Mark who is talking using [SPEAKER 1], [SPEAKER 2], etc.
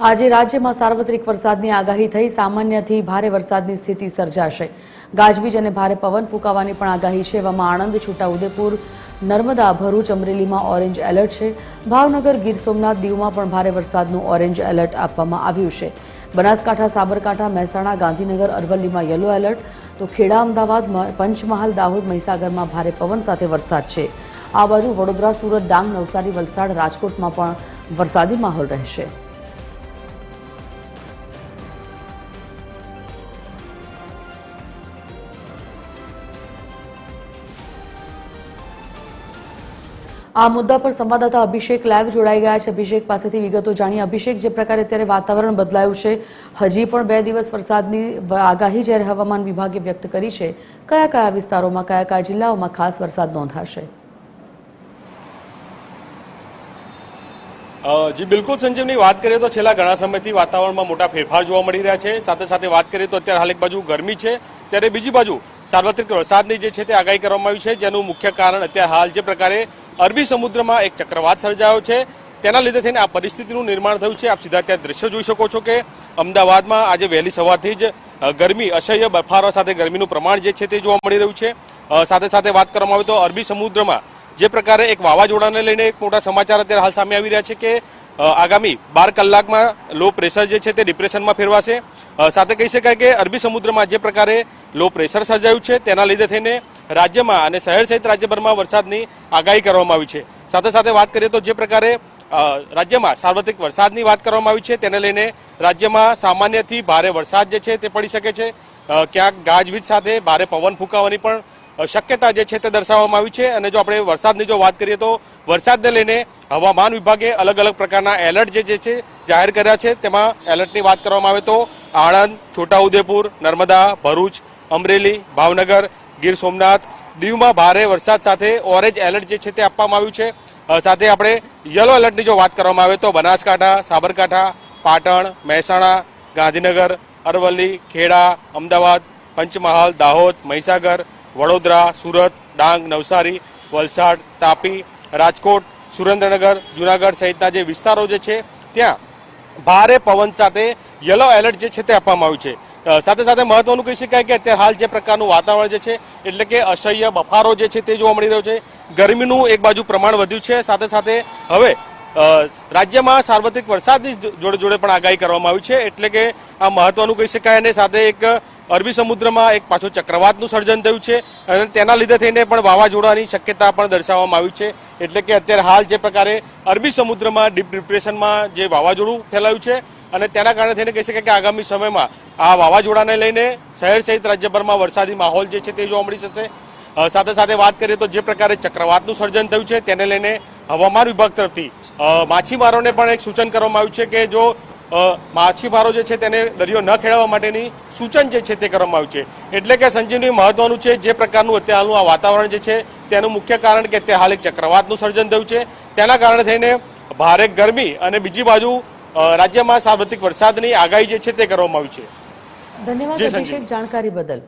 [SPEAKER 1] આજે રાજ્યમાં સાર્વત્રિક વરસાદની આગાહી થઈ સામાન્યથી ભારે વરસાદની સ્થિતિ સર્જાશે। ગાજવીજ અને ભારે પવન ફૂંકાવાની પણ આગાહી છે। એવામાં આણંદ, છોટાઉદેપુર, નર્મદા, ભરૂચ, અમરેલીમાં ઓરેન્જ એલર્ટ છે। ભાવનગર, ગીર સોમનાથ, દીવમાં પણ ભારે વરસાદનું ઓરેન્જ એલર્ટ આપવામાં આવ્યું છે। બનાસકાંઠા, સાબરકાંઠા, મહેસાણા, ગાંધીનગર, અરવલ્લીમાં યલો એલર્ટ, તો ખેડા, અમદાવાદ, પંચમહાલ, દાહોદ, મહીસાગરમાં ભારે પવન સાથે વરસાદ છે। આ બાજુ વડોદરા, સુરત, ડાંગ, નવસારી, વલસાડ, રાજકોટમાં પણ વરસાદી માહોલ રહેશે। આ મુદ્દા પર સંવાદદાતા અભિષેક લાઈવ જોડાઈ ગયા છે। અભિષેક પાસેથી વિગતો જાણીએ। અભિષેક, જે પ્રકારે અત્યારે વાતાવરણ બદલાયું છે, હજી પણ 2 દિવસ વરસાદની આગાહી જ્યારે હવામાન વિભાગે વ્યક્ત કરી છે, કયા કયા વિસ્તારોમાં, કયા કયા જિલ્લાઓમાં ખાસ વરસાદ નોંધાશે?
[SPEAKER 2] જી બિલકુલ સંજીવની, વાત કરીએ તો છેલ્લા ઘણા સમયથી વાતાવરણમાં મોટા ફેરફાર જોવા મળી રહ્યા છે। સાથે સાથે વાત કરીએ તો અત્યારે હાલ એક બાજુ ગરમી છે, ત્યારે બીજી બાજુ સાર્વત્રિક વરસાદની જે છે તે આગાહી કરવામાં આવી છે, જેનું મુખ્ય કારણ અત્યારે હાલ જે પ્રકારે અરબી સમુદ્રમાં એક ચક્રવાત સર્જાયો છે, તેના લીધે થઈને આ પરિસ્થિતિનું નિર્માણ થયું છે। આપ સીધા ત્યાં દ્રશ્યો જોઈ શકો છો કે અમદાવાદમાં આજે વહેલી સવારથી જ ગરમી, અસહ્ય બફારો સાથે ગરમીનું પ્રમાણ જે છે તે જોવા મળી રહ્યું છે। સાથે સાથે વાત કરવામાં આવે તો અરબી સમુદ્રમાં જે પ્રકારે એક વાવાઝોડાને લઈને એક મોટા સમાચાર અત્યારે હાલ સામે આવી રહ્યા છે કે આગામી 12 કલાકમાં લો પ્રેશર જે છે તે ડિપ્રેશનમાં ફેરવાશે। સાથે કહી શકાય કે અરબી સમુદ્રમાં જે પ્રકારે લો પ્રેશર સર્જાયું છે, તેના લીધે થઈને રાજ્યમાં અને શહેર સહિત રાજ્યભરમાં વરસાદની આગાહી કરવામાં આવી છે। સાથે સાથે વાત કરીએ તો જે પ્રકારે રાજ્યમાં સાર્વત્રિક વરસાદની વાત કરવામાં આવી છે, તેને લઈને રાજ્યમાં સામાન્યથી ભારે વરસાદ જે છે તે પડી શકે છે। ક્યાંક ગાજવીજ સાથે ભારે પવન ફૂંકાવાની પણ શક્યતા જે છે તે દર્શાવવામાં આવી છે। અને જો આપણે વરસાદની જો વાત કરીએ તો વરસાદને લઈને હવામાન વિભાગે અલગ અલગ પ્રકારના એલર્ટ જે છે જાહેર કર્યા છે। તેમાં એલર્ટની વાત કરવામાં આવે તો આણંદ, છોટાઉદેપુર, નર્મદા, ભરૂચ, અમરેલી, ભાવનગર, ગીર સોમનાથ, દીવમાં ભારે વરસાદ સાથે ઓરેન્જ એલર્ટ જે છે તે આપવામાં આવ્યું છે। સાથે આપણે યલો એલર્ટની જો વાત કરવામાં આવે તો બનાસકાંઠા, સાબરકાંઠા, પાટણ, મહેસાણા, ગાંધીનગર, અરવલ્લી, ખેડા, અમદાવાદ, પંચમહાલ, દાહોદ, મહીસાગર, વડોદરા, સુરત, ડાંગ, નવસારી, વલસાડ, તાપી, રાજકોટ, સુરેન્દ્રનગર, જૂનાગઢ સહિતના જે વિસ્તારો જે છે ત્યાં ભારે પવન સાથે યલો એલર્ટ જે છે તે આપવામાં આવ્યું છે। સાથે સાથે મહત્વનું કહી શકાય કે અત્યારે હાલ જે પ્રકારનું વાતાવરણ જે છે, એટલે કે અસહ્ય બફારો જે છે તે જોવા મળી રહ્યો છે। ગરમીનું એક બાજુ પ્રમાણ વધ્યું છે, સાથે સાથે હવે રાજ્યમાં સાર્વત્રિક વરસાદની જોડે જોડે પણ આગાહી કરવામાં આવી છે, એટલે કે આ મહત્વનું કહી શકાય। અને સાથે એક અરબી સમુદ્રમાં એક પાછું ચક્રવાતનું સર્જન થયું છે અને તેના લીધે થઈને પણ વાવાઝોડાની શક્યતા પણ દર્શાવવામાં આવી છે। એટલે કે અત્યારે હાલ જે પ્રકારે અરબી સમુદ્રમાં ડીપ ડિપ્રેશનમાં જે વાવાઝોડું ફેલાયું છે અને તેના કારણે થઈને કહી શકાય કે આગામી સમયમાં આ વાવાઝોડાને લઈને શહેર સહિત રાજ્યભરમાં વરસાદી માહોલ જે છે તે જોવા મળી શકશે। સાથે સાથે વાત કરીએ તો જે પ્રકારે ચક્રવાતનું સર્જન થયું છે, તેને લઈને હવામાન વિભાગ તરફથી માછીમારોને પણ એક સૂચન કરવામાં આવ્યું છે કે જો માછીમારો જે છે તેને દરિયો ન ખેડવા માટેની સૂચન જે છે તે કરવામાં આવ્યું છે। એટલે કે સંજીવની, મહત્વનું છે જે પ્રકારનું અત્યારનું આ વાતાવરણ જે છે તેનું મુખ્ય કારણ કે તે હાલ એક ચક્રવાતનું સર્જન થયું છે, તેના કારણે થઈને ભારે ગરમી અને બીજી બાજુ રાજ્યમાં સાર્વત્રિક વરસાદની આગાહી જે છે તે કરવામાં આવી છે।
[SPEAKER 1] ધન્યવાદ અભિષેક, જાણકારી બદલ।